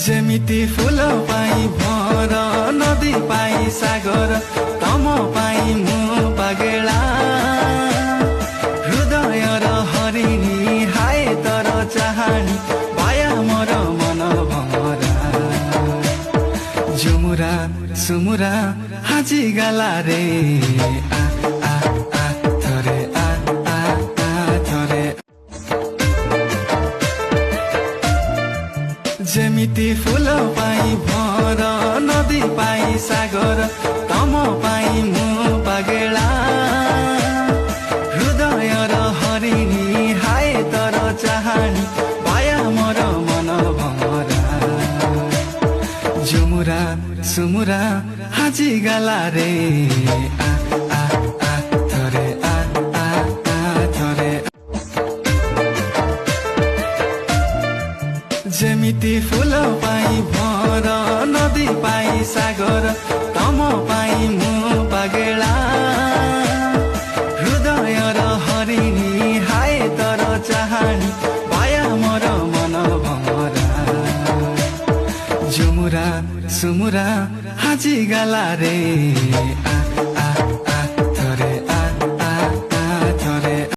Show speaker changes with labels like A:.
A: जेमिति फूल पाई भर नदी पाई सागर तम पाई मु पागेला हृदय र हरिणी हाय तर चाहनी पाया मोर मन भमरा झुमुरा सुमुरा हाजी गाला रे आ आ आ थरे आ आ आ थरे जेमिति फूल पाई भर नदी पाई सागर तम पाई मु पागेला हृदय र हरिणी हाय तर चाहनी पाया मोर मन भमरा झुमुरा सुमुरा हाजी गाला रे आ आ आ थरे आ आ आ थरे जेमिति फूल पाई भर नदी पाई सागर तम पाई मु पागेला हृदय र हरिणी हाय तर चाहनी पाया मोर मन भमरा झुमुरा सुमुरा हाजी गाला रे आ